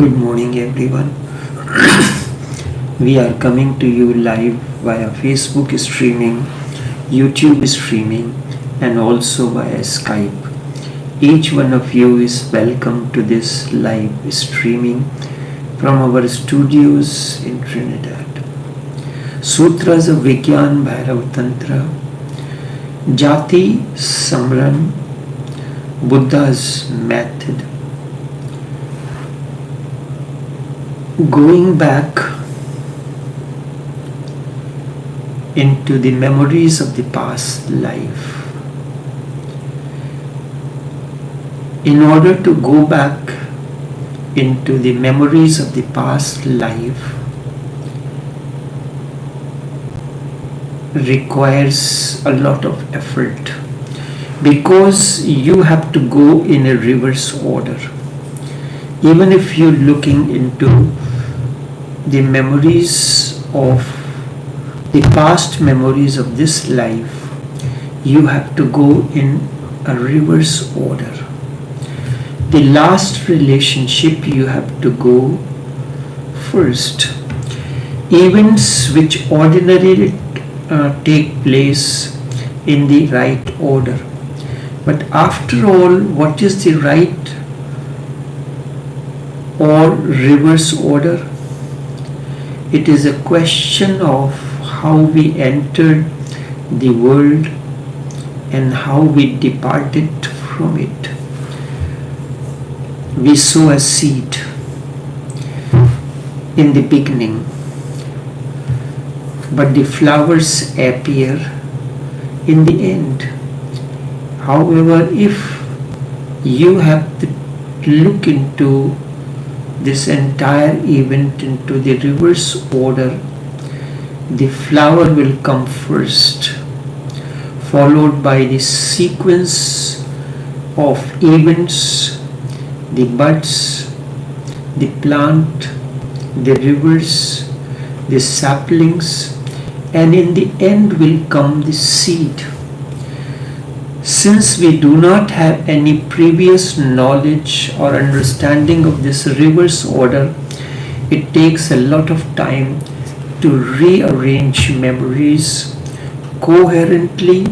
Good morning, everyone. We are coming to you live via Facebook streaming, YouTube streaming, and also via Skype. Each one of you is welcome to this live streaming from our studios in Trinidad. Sutras of Vigyan Bhairav Tantra, Jati Samoan Buddha's method. Going back into the memories of the past life. In order to go back into the memories of the past life requires a lot of effort because you have to go in a reverse order. Even if you're looking into the memories of the past memories of this life, you have to go in a reverse order. The last relationship you have to go first. Events which ordinarily take place in the right order. But after all, what is the right or reverse order? It is a question of how we entered the world and how we departed from it. We sow a seed in the beginning, but the flowers appear in the end. However, if you have to look into this entire event into the reverse order, the flower will come first, followed by the sequence of events, the buds, the plant, the rivers, the saplings, and in the end will come the seed. Since we do not have any previous knowledge or understanding of this reverse order, it takes a lot of time to rearrange memories coherently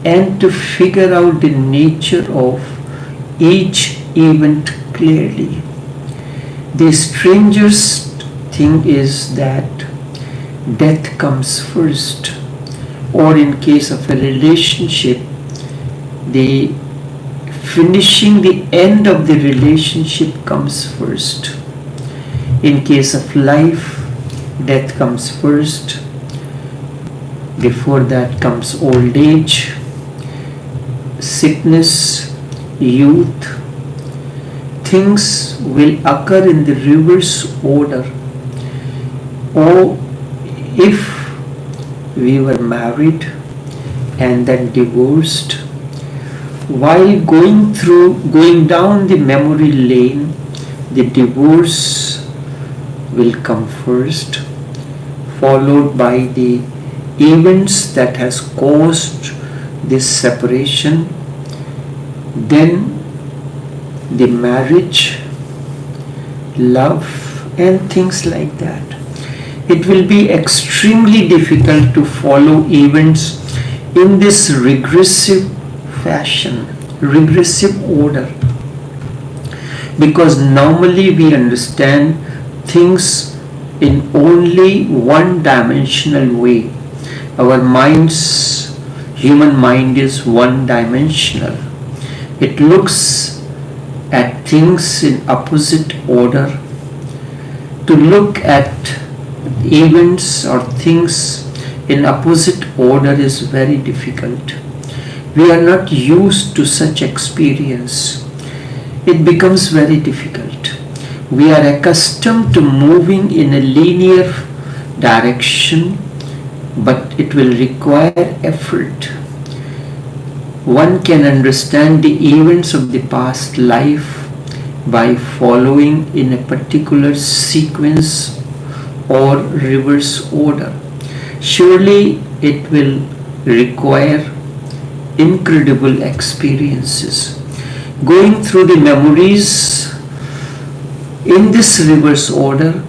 and to figure out the nature of each event clearly. The strangest thing is that death comes first, or in case of a relationship, the finishing the end of the relationship comes first. In case of life, death comes first. Before that comes old age, sickness, youth. Things will occur in the reverse order. Or if we were married and then divorced, while going down the memory lane, the divorce will come first, followed by the events that has caused this separation, then the marriage, love, and things like that. It will be extremely difficult to follow events in this regressive fashion, regressive order, because normally we understand things in only one dimensional way. Our human mind is one dimensional. It looks at things in opposite order. To look at events or things in opposite order is very difficult. We are not used to such experience. It becomes very difficult. We are accustomed to moving in a linear direction, but it will require effort. One can understand the events of the past life by following in a particular sequence or reverse order. Surely it will require incredible experiences. Going through the memories in this reverse order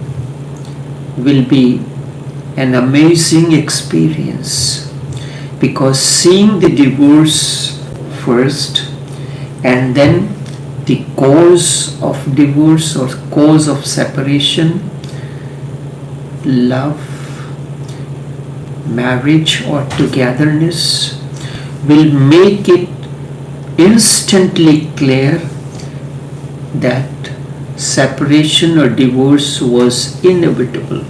will be an amazing experience, because seeing the divorce first and then the cause of divorce or cause of separation, love, marriage or togetherness, will make it instantly clear that separation or divorce was inevitable.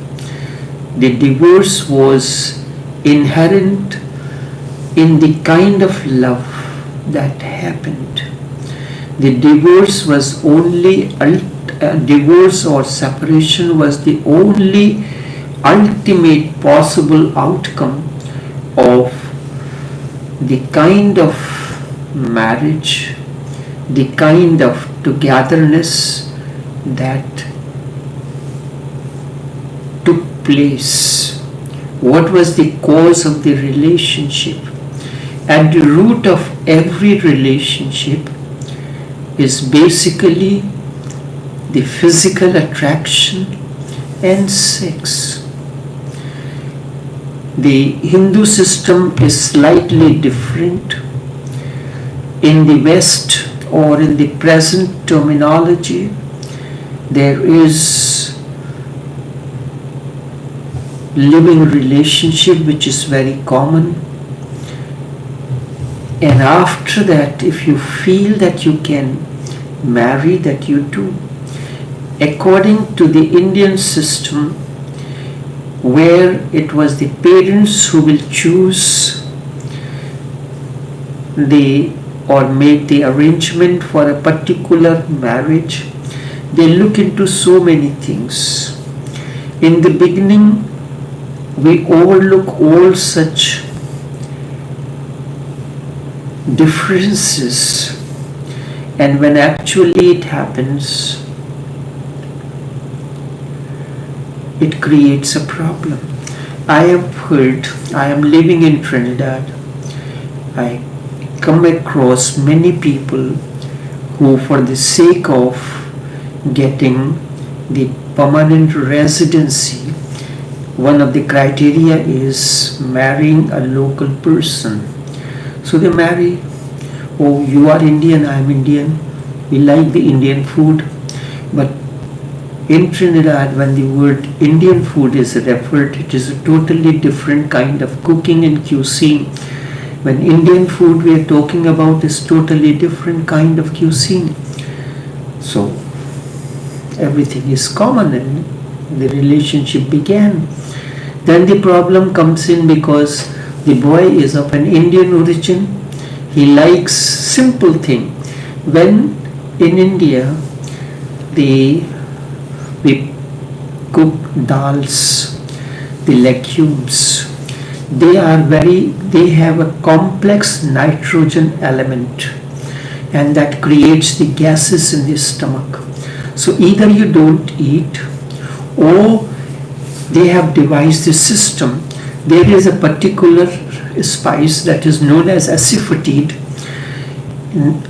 The divorce was inherent in the kind of love that happened. The divorce was only divorce or separation was the only ultimate possible outcome of the kind of marriage, the kind of togetherness that took place. What was the cause of the relationship? At the root of every relationship is basically the physical attraction and sex. The Hindu system is slightly different. In the West, or in the present terminology, there is living relationship which is very common, and after that, if you feel that you can marry, that you do. According to the Indian system, where it was the parents who will choose or make the arrangement for a particular marriage, they look into so many things. In the beginning, we overlook all such differences, and when actually it happens, it creates a problem. I have heard, I am living in Trinidad, I come across many people who, for the sake of getting the permanent residency, one of the criteria is marrying a local person. So they marry, oh, you are Indian, I am Indian, we like the Indian food. But in Trinidad, when the word Indian food is referred, it is a totally different kind of cooking and cuisine. When Indian food we are talking about is totally different kind of cuisine. So everything is common and the relationship began. Then the problem comes in because the boy is of an Indian origin. He likes simple thing. When in India we cook dals, the legumes, they have a complex nitrogen element, and that creates the gases in the stomach. So either you don't eat, or they have devised a system. There is a particular spice that is known as asafoetide,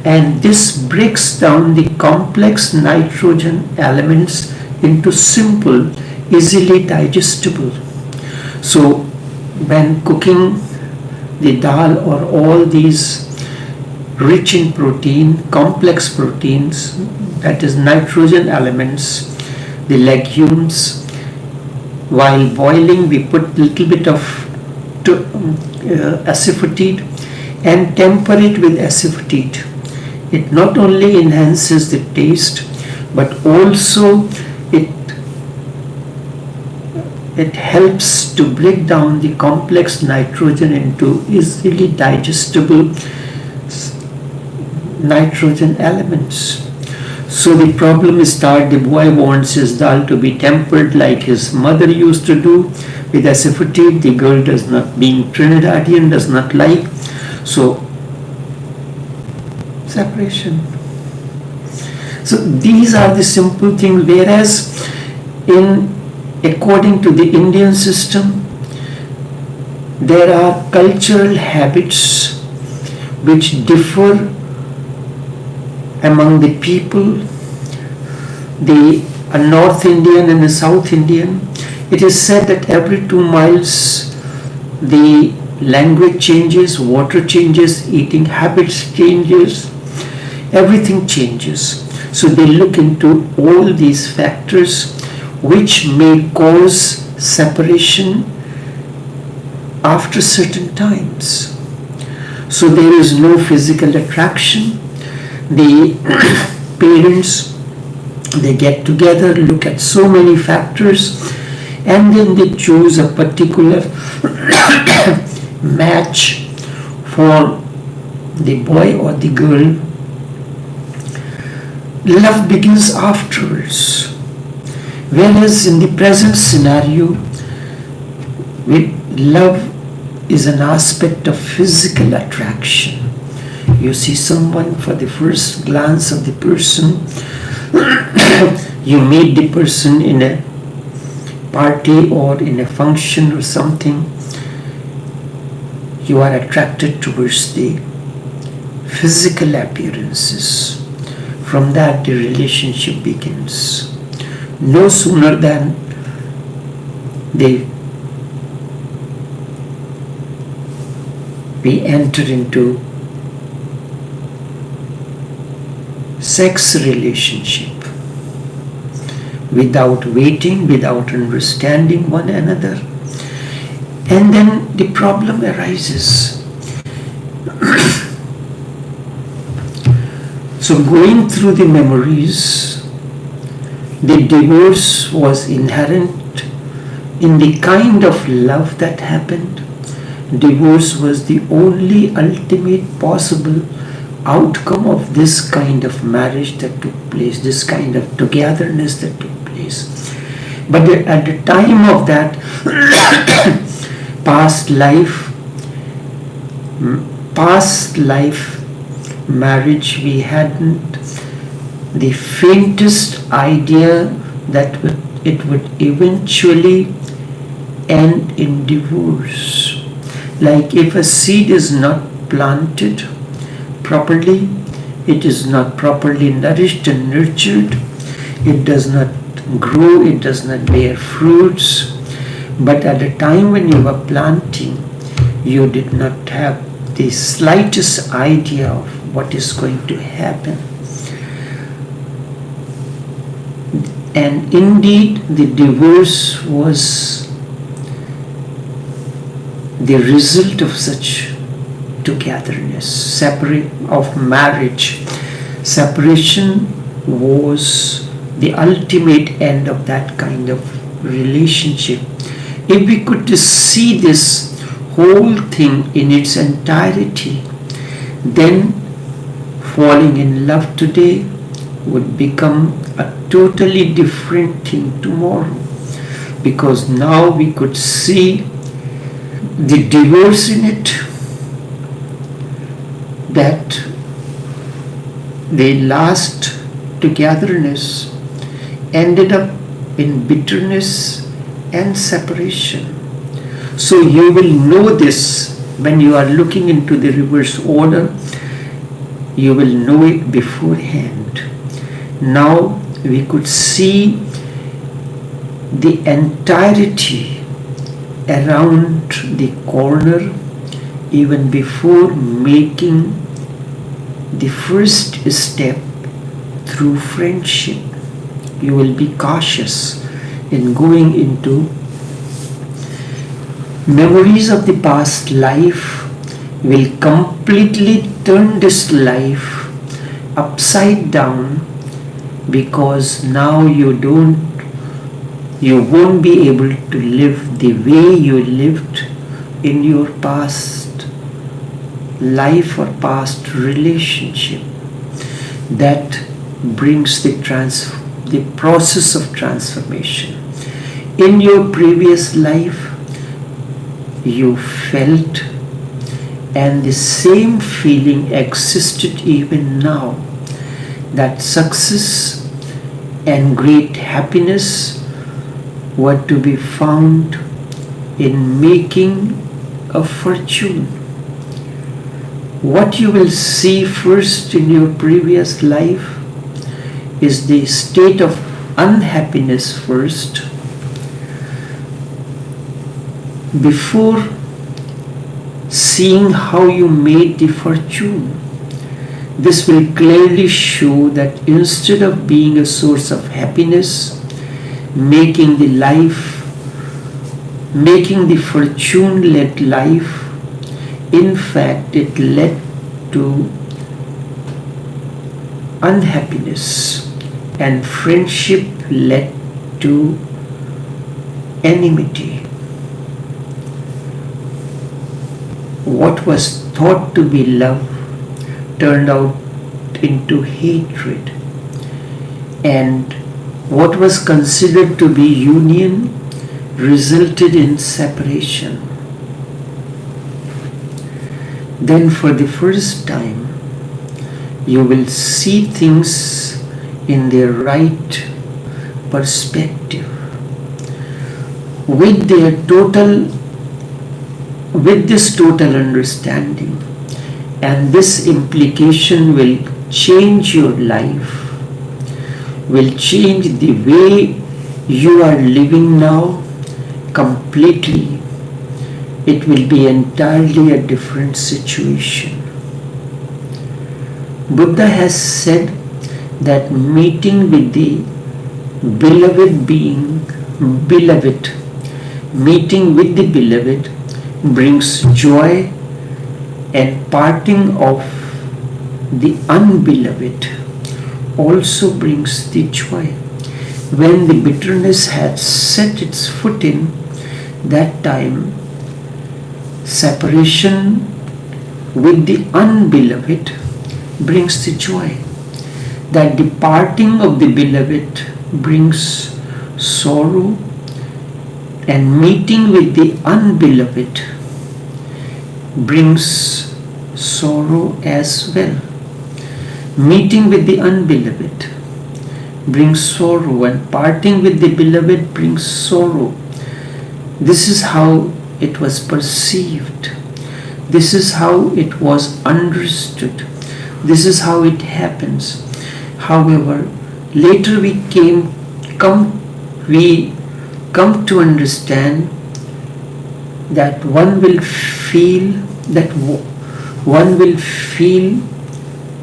and this breaks down the complex nitrogen elements into simple, easily digestible. So when cooking the dal or all these rich in protein, complex proteins, that is nitrogen elements, the legumes, while boiling we put little bit of asafoetide and temper it with asafoetide. It not only enhances the taste, but also it helps to break down the complex nitrogen into easily digestible nitrogen elements. So the problem is that the boy wants his dal to be tempered like his mother used to do with asafoetide. The girl does not, being Trinidadian, does not like. So separation. So these are the simple things, whereas according to the Indian system, there are cultural habits which differ among the people. The a North Indian and a South Indian, it is said that every 2 miles the language changes, water changes, eating habits changes, everything changes. So they look into all these factors which may cause separation after certain times. So there is no physical attraction. The parents, they get together, look at so many factors, and then they choose a particular match for the boy or the girl. Love begins afterwards. Whereas in the present scenario, love is an aspect of physical attraction. You see someone for the first glance of the person, you meet the person in a party or in a function or something, you are attracted towards the physical appearances. From that the relationship begins. No sooner than we enter into sex relationship without waiting, without understanding one another, and then the problem arises. So going through the memories, the divorce was inherent in the kind of love that happened. Divorce was the only ultimate possible outcome of this kind of marriage that took place, this kind of togetherness that took place. But at the time of that past life marriage, we hadn't the faintest idea that it would eventually end in divorce. Like if a seed is not planted properly, it is not properly nourished and nurtured, it does not grow, it does not bear fruits. But at the time when you were planting, you did not have the slightest idea of what is going to happen. And indeed, the divorce was the result of such togetherness, of marriage. Separation was the ultimate end of that kind of relationship. If we could just see this whole thing in its entirety, then falling in love today would become a totally different thing tomorrow, because now we could see the divorce in it, that the last togetherness ended up in bitterness and separation. So you will know this when you are looking into the reverse order. You will know it beforehand. Now we could see the entirety around the corner even before making the first step through friendship. You will be cautious in going into memories of the past life. Will completely turn this life upside down, because now you won't be able to live the way you lived in your past life or past relationship. That brings the process of transformation. In your previous life, you felt, and the same feeling existed even now, that success and great happiness were to be found in making a fortune. What you will see first in your previous life is the state of unhappiness first before seeing how you made the fortune. This will clearly show that instead of being a source of happiness, making the fortune-led life, in fact, it led to unhappiness, and friendship led to enmity. What was thought to be love turned out into hatred, and what was considered to be union resulted in separation. Then for the first time, you will see things in their right perspective. With this total understanding, and this implication will change your life, will change the way you are living now completely. It will be entirely a different situation. Buddha has said that meeting with the beloved brings joy, and parting of the unbeloved also brings the joy. When the bitterness had set its foot in, that time separation with the unbeloved brings the joy. That departing of the beloved brings sorrow, and meeting with the unbeloved brings sorrow as well. Meeting with the unbeloved brings sorrow, and parting with the beloved brings sorrow. This is how it was perceived. This is how it was understood. This is how it happens. However, later we come to understand that one will feel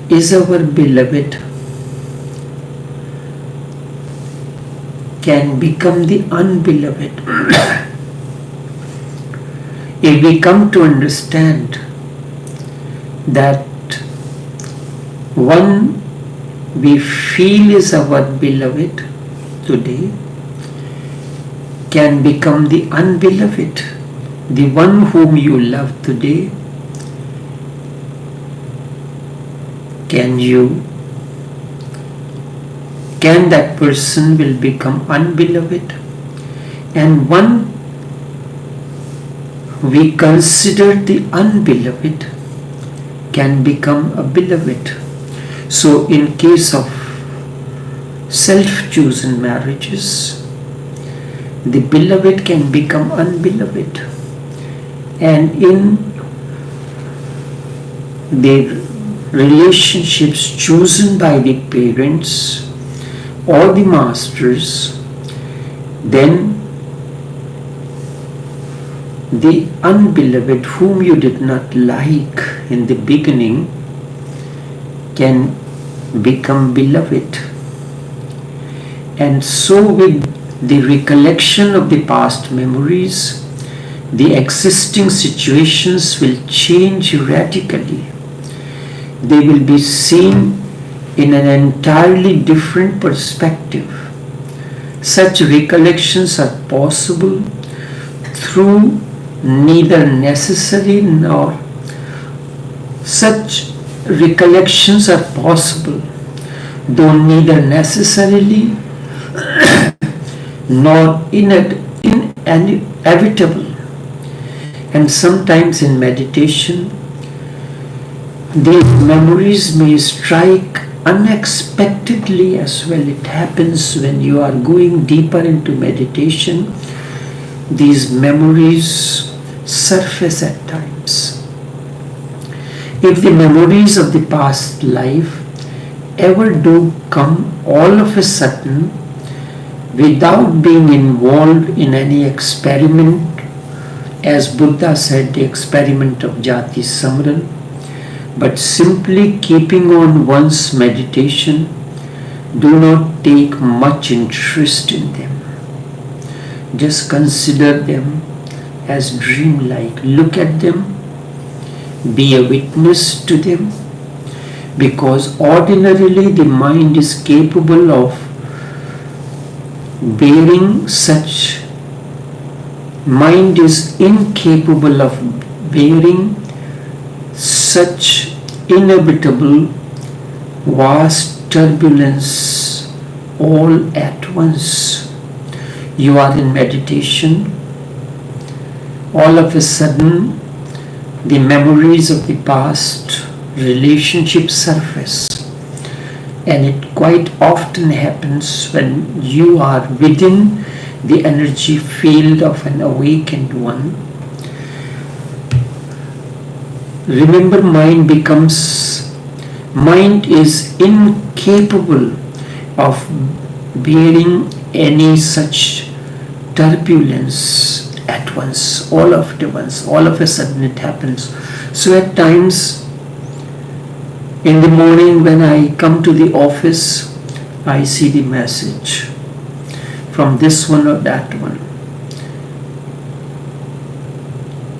is our beloved can become the unbeloved. If we come to understand that one we feel is our beloved today can become the unbeloved, the one whom you love today, can that person will become unbeloved, and one we consider the unbeloved can become a beloved. So in case of self-chosen marriages, the beloved can become unbeloved, and in the relationships chosen by the parents or the masters, then the unbeloved whom you did not like in the beginning can become beloved. And so with the recollection of the past memories, the existing situations will change radically. They will be seen in an entirely different perspective. Such recollections are possible through neither necessary nor such recollections are possible, though neither necessarily nor inevitable. And sometimes in meditation, these memories may strike unexpectedly as well. It happens when you are going deeper into meditation. These memories surface at times. If the memories of the past life ever do come all of a sudden, without being involved in any experiment, as Buddha said, the experiment of Jati Samoan, but simply keeping on one's meditation. Do not take much interest in them. Just consider them as dreamlike. Look at them, be a witness to them, because ordinarily the mind is capable of bearing such, mind is incapable of bearing such inevitable vast turbulence all at once. You are in meditation, all of a sudden the memories of the past, relationships surface, and it quite often happens when you are within the energy field of an awakened one. Remember, mind is incapable of bearing any such turbulence at once, all of a sudden it happens. So at times in the morning when I come to the office, I see the message from this one or that one,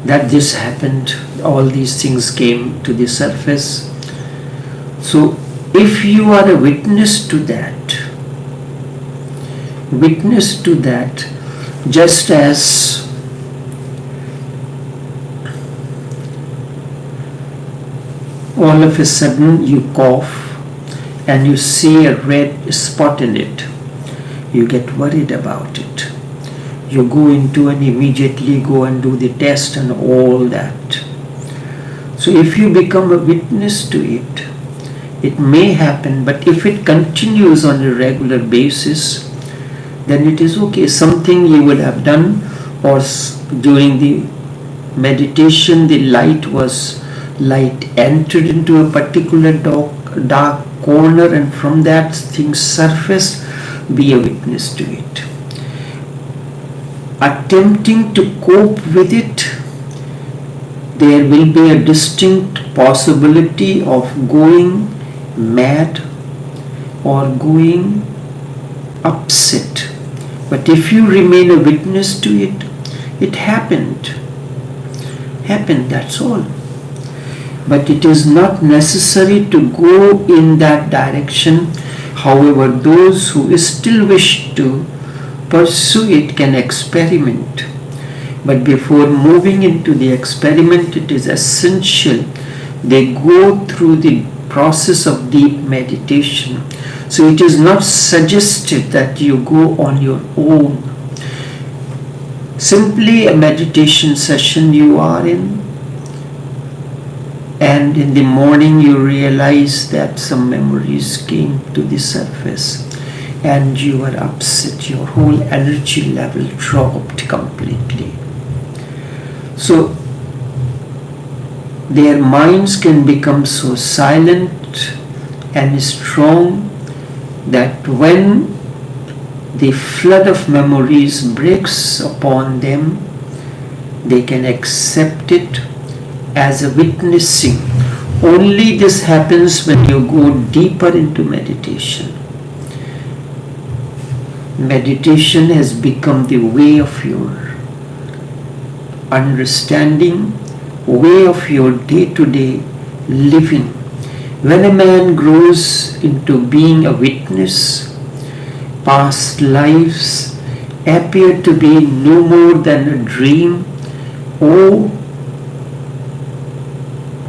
that this happened, all these things came to the surface. So if you are a witness to that, just as all of a sudden you cough and you see a red spot in it, you get worried about it. You go into and immediately go and do the test and all that. So if you become a witness to it, it may happen, but if it continues on a regular basis, then it is okay. Something you would have done, or during the meditation the light entered into a particular dark corner, and from that thing surfaced. Be a witness to it. Attempting to cope with it, there will be a distinct possibility of going mad or going upset. But if you remain a witness to it, it happened, that's all. But it is not necessary to go in that direction. However, those who still wish to pursue it can experiment. But before moving into the experiment, it is essential they go through the process of deep meditation. So it is not suggested that you go on your own. Simply a meditation session you are in, and in the morning you realize that some memories came to the surface and you were upset, your whole energy level dropped completely. So their minds can become so silent and strong that when the flood of memories breaks upon them, they can accept it as a witnessing. Only this happens when you go deeper into meditation. Meditation has become the way of your understanding, way of your day-to-day living. When a man grows into being a witness, past lives appear to be no more than a dream or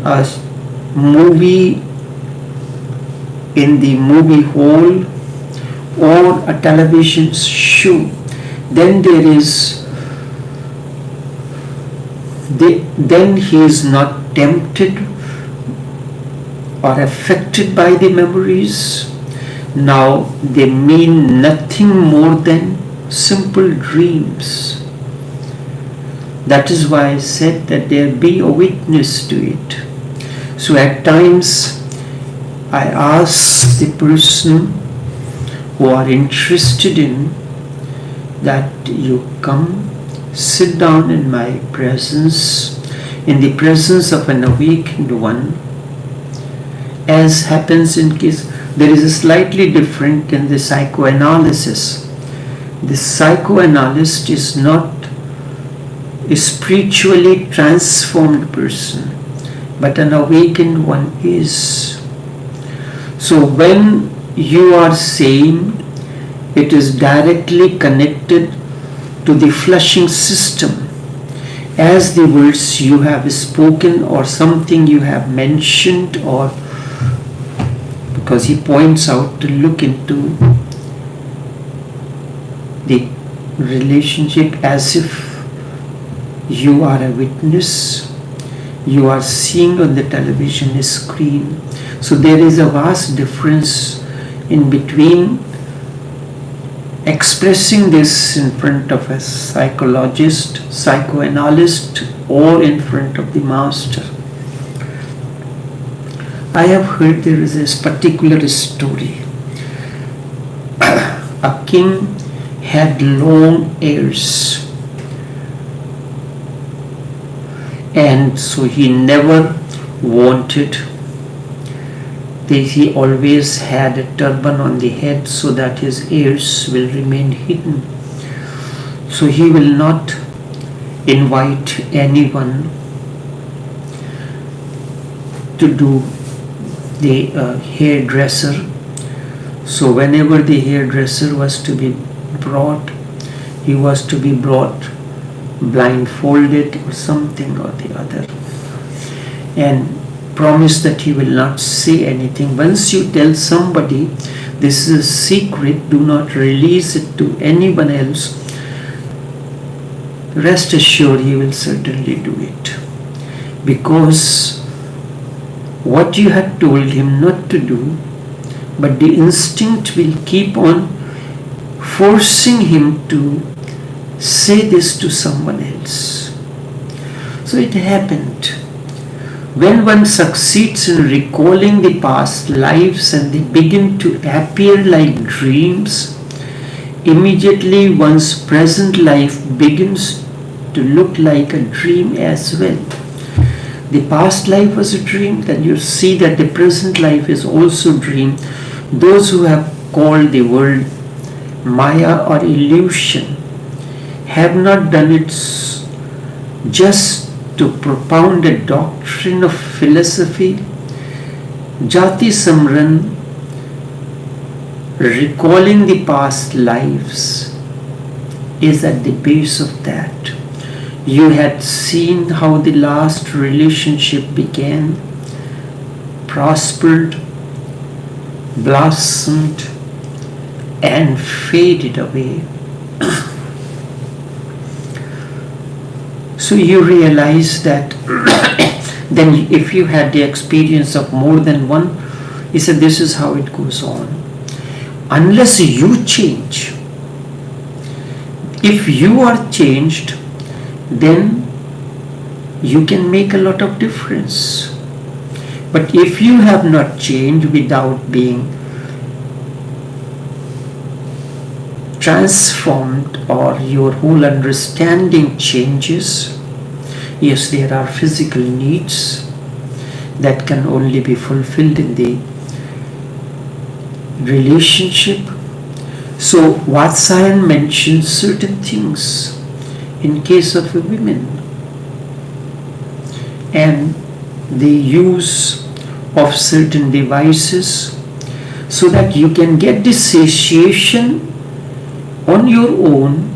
a movie in the movie hall or a television show. Then he is not tempted or affected by the memories. Now they mean nothing more than simple dreams. That is why I said that there be a witness to it. So at times I ask the person who are interested in that you come, sit down in my presence, in the presence of an awakened one, as happens in case there is a slightly different in the psychoanalysis. The psychoanalyst is not a spiritually transformed person, but an awakened one is. So when you are saying, it is directly connected to the flushing system, as the words you have spoken or something you have mentioned, or because he points out to look into the relationship as if you are a witness, you are seeing on the television screen. So there is a vast difference in between expressing this in front of a psychologist, psychoanalyst, or in front of the master. I have heard there is this particular story. A king had long ears, and so he never wanted. He always had a turban on the head so that his ears will remain hidden. So he will not invite anyone to do the hairdresser. So whenever the hairdresser was to be brought, he was to be brought blindfolded or something or the other, and promise that he will not say anything. Once you tell somebody this is a secret, do not release it to anyone else, rest assured he will certainly do it, because what you had told him not to do, but the instinct will keep on forcing him to say this to someone else. So it happened. When one succeeds in recalling the past lives and they begin to appear like dreams, immediately one's present life begins to look like a dream as well. The past life was a dream, then you see that the present life is also a dream. Those who have called the world Maya or illusion have not done it just to propound a doctrine of philosophy. Jati Samran, recalling the past lives, is at the base of that. You had seen how the last relationship began, prospered, blossomed, and faded away. So you realize that then if you had the experience of more than one, he said this is how it goes on. Unless you change, if you are changed, then you can make a lot of difference. But if you have not changed without being transformed, or your whole understanding changes, yes, there are physical needs that can only be fulfilled in the relationship. So Vatsayan mentions certain things in case of a women, and the use of certain devices so that you can get the satiation on your own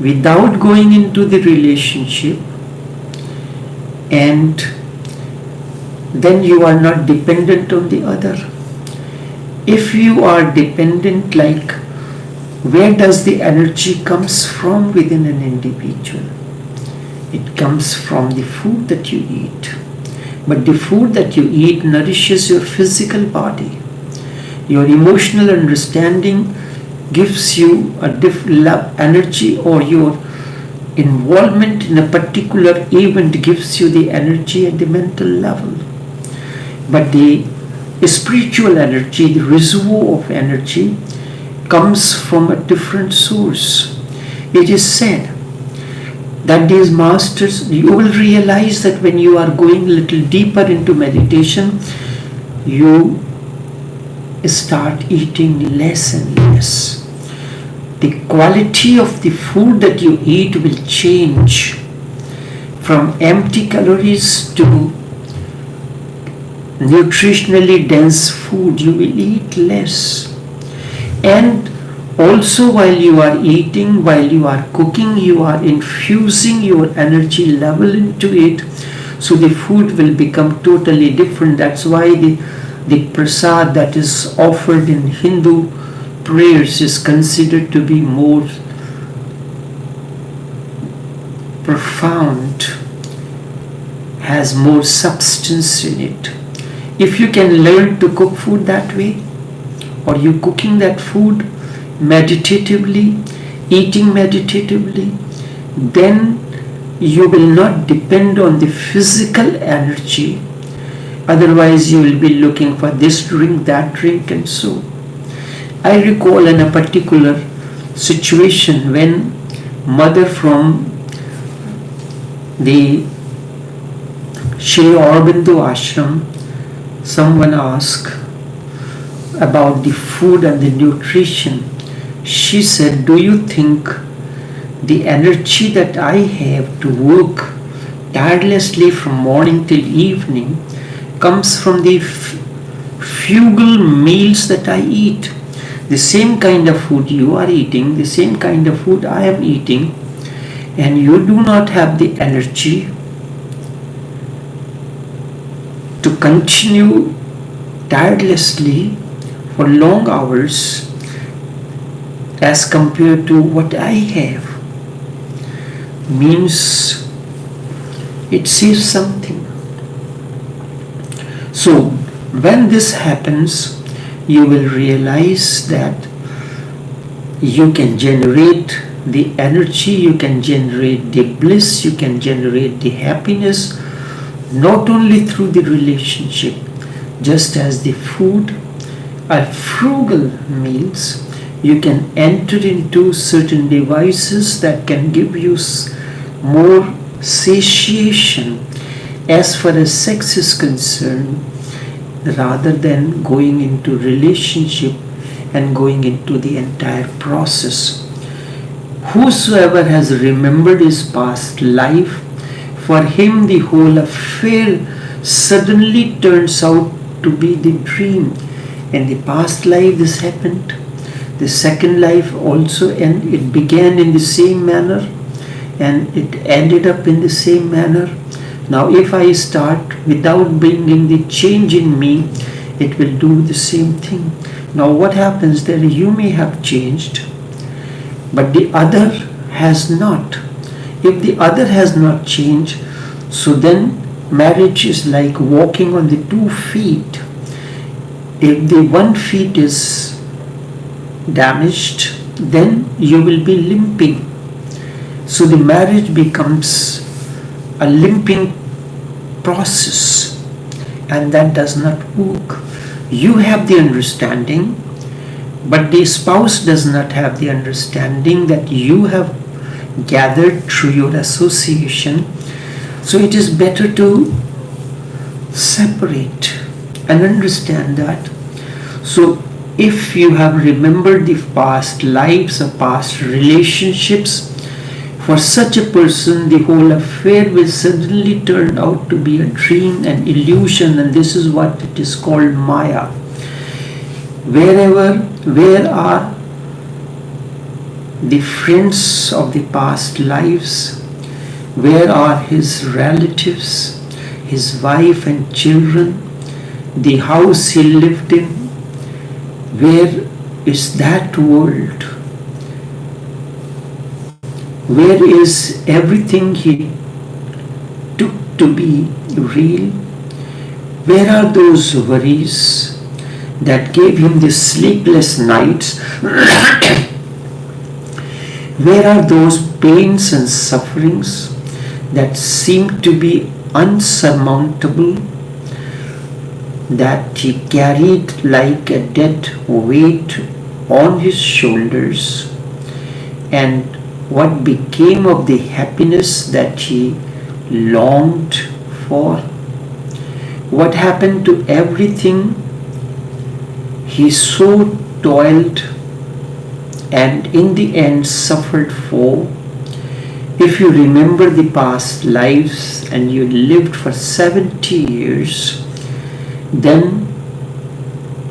without going into the relationship, and then you are not dependent on the other. If you are dependent, like, where does the energy comes from within an individual? It comes from the food that you eat. But the food that you eat nourishes your physical body. Your emotional understanding gives you a different energy, or your involvement in a particular event gives you the energy at the mental level. But the spiritual energy, the reservoir of energy, comes from a different source. It is said that these masters, you will realize that when you are going a little deeper into meditation, you start eating less and less. The quality of the food that you eat will change from empty calories to nutritionally dense food. You will eat less. And also, while you are eating, while you are cooking, you are infusing your energy level into it. So the food will become totally different. That's why the prasad that is offered in Hindu prayers is considered to be more profound, has more substance in it. If you can learn to cook food that way, or you cooking that food meditatively, eating meditatively, then you will not depend on the physical energy. Otherwise, you will be looking for this drink, that drink, and so. I recall in a particular situation when mother from the Sri Aurobindo ashram, someone asked about the food and the nutrition. She said, do you think the energy that I have to work tirelessly from morning till evening comes from the frugal meals that I eat? The same kind of food you are eating, the same kind of food I am eating, and you do not have the energy to continue tirelessly for long hours as compared to what I have. Means it says something. So when this happens, you will realize that you can generate the energy, you can generate the bliss, you can generate the happiness, not only through the relationship, just as the food are frugal meals, you can enter into certain devices that can give you more satiation as far as sex is concerned, rather than going into relationship and going into the entire process. Whosoever has remembered his past life, for him the whole affair suddenly turns out to be the dream. In the past life this happened, the second life also, and it began in the same manner and it ended up in the same manner. Now if I start without bringing the change in me, it will do the same thing. Now what happens there? You may have changed, but the other has not. If the other has not changed, so then marriage is like walking on the 2 feet. If the 1 feet is damaged, then you will be limping. So the marriage becomes a limping process, and that does not work. You have the understanding, but the spouse does not have the understanding that you have gathered through your association. So it is better to separate and understand that. So if you have remembered the past lives or past relationships, for such a person the whole affair will suddenly turn out to be a dream, an illusion, and this is what it is called Maya. Where are the friends of the past lives? Where are his relatives, his wife and children, the house he lived in? Where is that world? Where is everything he took to be real? Where are those worries that gave him the sleepless nights? Where are those pains and sufferings that seem to be unsurmountable, that he carried like a dead weight on his shoulders? And What became of the happiness that he longed for? What happened to everything he so toiled and in the end suffered for? If you remember the past lives and you lived for 70 years, then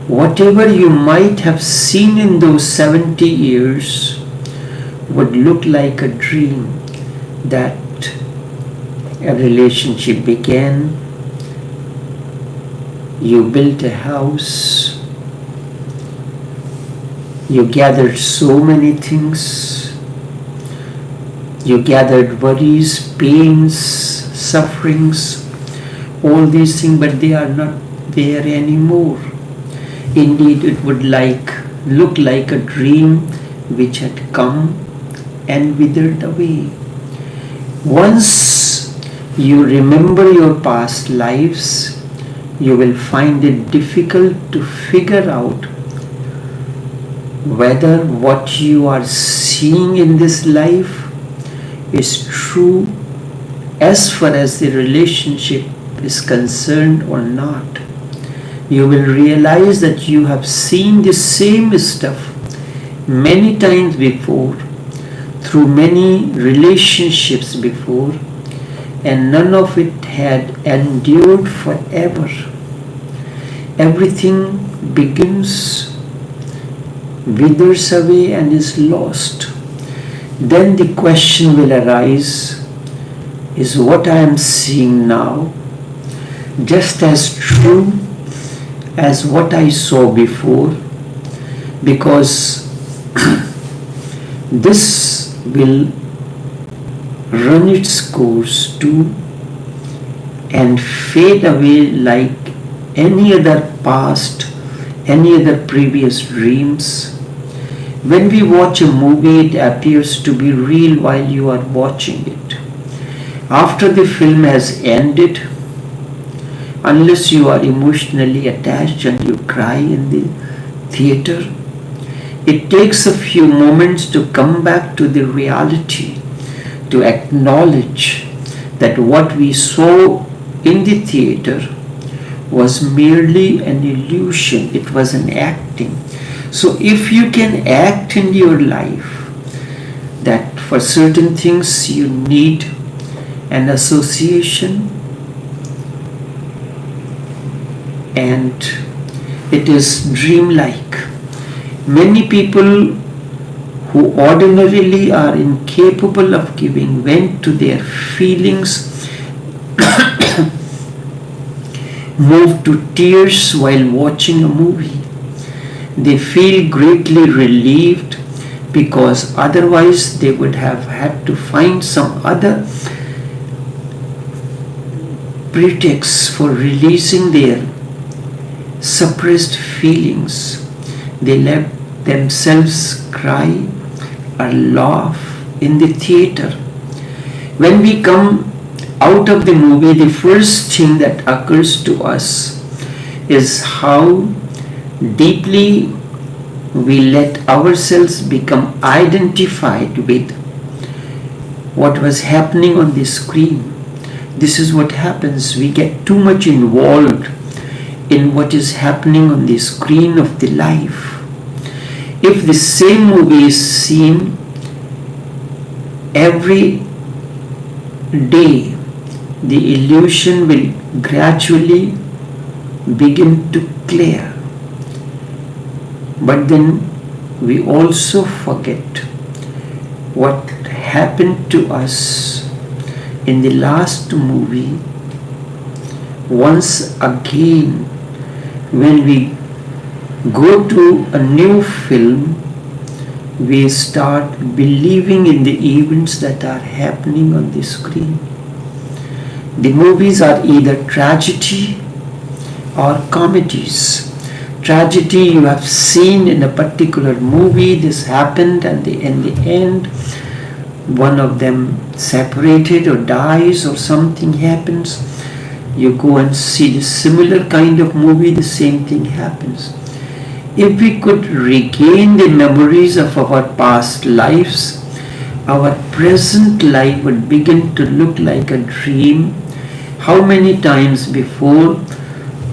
whatever you might have seen in those 70 years would look like a dream. That a relationship began, you built a house, you gathered so many things, you gathered worries, pains, sufferings, all these things, but they are not there anymore. Indeed, it would look like a dream which had come and withered away. Once you remember your past lives, you will find it difficult to figure out whether what you are seeing in this life is true as far as the relationship is concerned or not. You will realize that you have seen the same stuff many times before, through many relationships before, and none of it had endured forever. Everything begins, withers away, and is lost. Then the question will arise, is what I am seeing now just as true as what I saw before? Because this will run its course too and fade away like any other past, any other previous dreams. When we watch a movie, it appears to be real while you are watching it. After the film has ended, unless you are emotionally attached and you cry in the theater, it takes a few moments to come back to the reality, to acknowledge that what we saw in the theater was merely an illusion, it was an acting. So if you can act in your life that for certain things you need an association and it is dreamlike. Many people who ordinarily are incapable of giving vent to their feelings move to tears while watching a movie. They feel greatly relieved because otherwise they would have had to find some other pretext for releasing their suppressed feelings. They let themselves cry or laugh in the theater. When we come out of the movie, the first thing that occurs to us is how deeply we let ourselves become identified with what was happening on the screen. This is what happens. We get too much involved in what is happening on the screen of the life. If the same movie is seen every day, the illusion will gradually begin to clear. But then we also forget what happened to us in the last movie. Once again, when we go to a new film, we start believing in the events that are happening on the screen. The movies are either tragedy or comedies. Tragedy, you have seen in a particular movie, this happened, and in the end, one of them separated or dies or something happens. You go and see the similar kind of movie, the same thing happens. If we could regain the memories of our past lives, our present life would begin to look like a dream. How many times before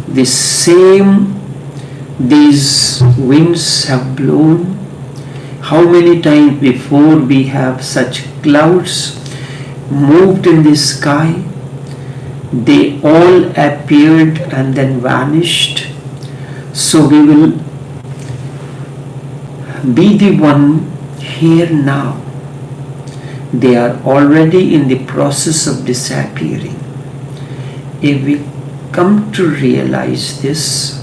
the same these winds have blown? How many times before we have such clouds moved in the sky? They all appeared and then vanished. So we will be the one here now. They are already in the process of disappearing. If we come to realize this,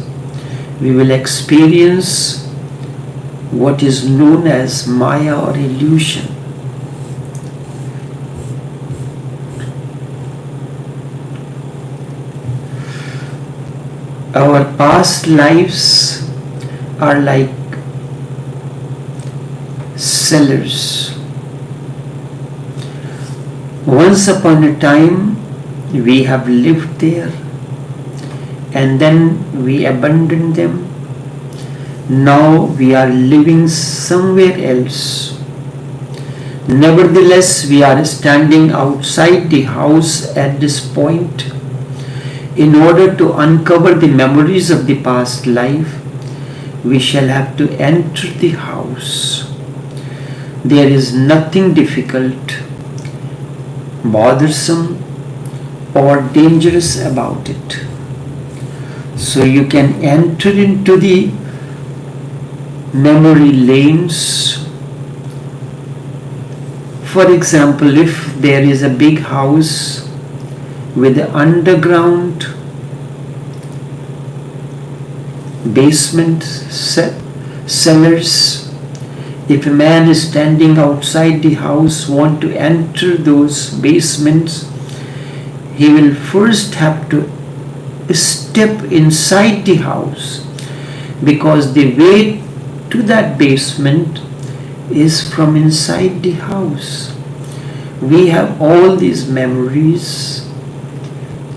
we will experience what is known as Maya or illusion. Our past lives are like cellars. Once upon a time, we have lived there and then we abandoned them. Now we are living somewhere else. Nevertheless, we are standing outside the house at this point. In order to uncover the memories of the past life, we shall have to enter the house. There is nothing difficult, bothersome, or dangerous about it. So you can enter into the memory lanes. For example, if there is a big house with the underground basement cellars, if a man is standing outside the house, want to enter those basements, he will first have to step inside the house, because the way to that basement is from inside the house. We have all these memories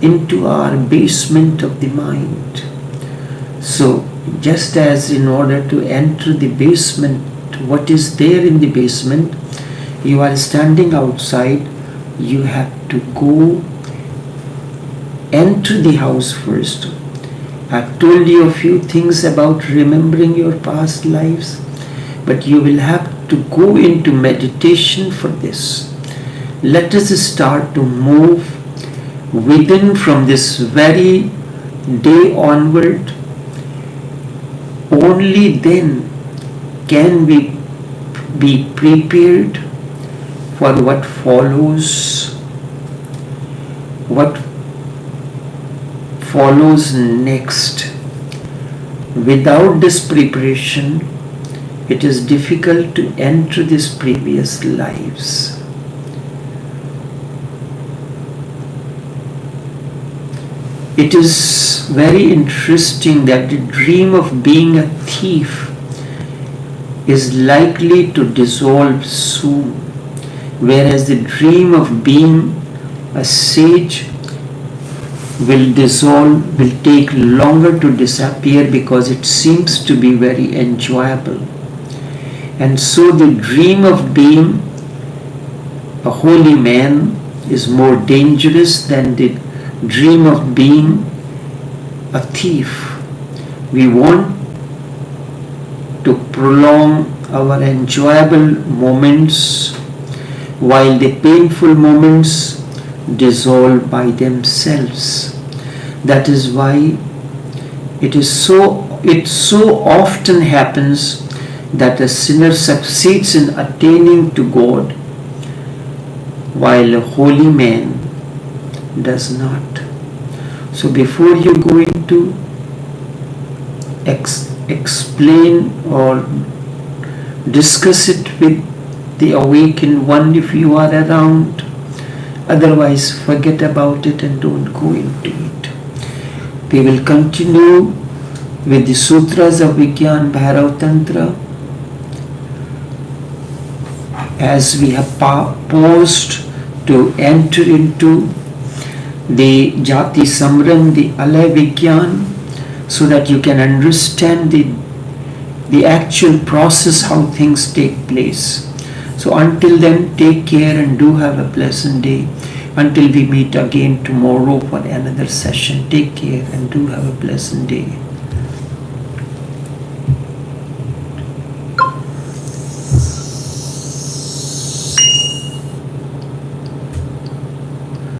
into our basement of the mind. So just as in order to enter the basement, what is there in the basement, you are standing outside, you have to go enter the house first. I've told you a few things about remembering your past lives, but you will have to go into meditation for this. Let us start to move within from this very day onward. Only then can we be prepared for what follows, next. Without this preparation, it is difficult to enter these previous lives. It is very interesting that the dream of being a thief is likely to dissolve soon, whereas the dream of being a sage will take longer to disappear, because it seems to be very enjoyable. And so the dream of being a holy man is more dangerous than the dream of being a thief. We want to prolong our enjoyable moments while the painful moments dissolve by themselves. That is why it so often happens that a sinner succeeds in attaining to God, while a holy man does not. So before you go into explain or discuss it with the awakened one, if you are around, otherwise forget about it and don't go into it. We will continue with the sutras of Vigyan Bhairav Tantra, as we have paused to enter into the Jati Samran, the Alay Vigyan, so that you can understand the actual process, how things take place. So until then, take care and do have a pleasant day. Until we meet again tomorrow for another session, take care and do have a pleasant day.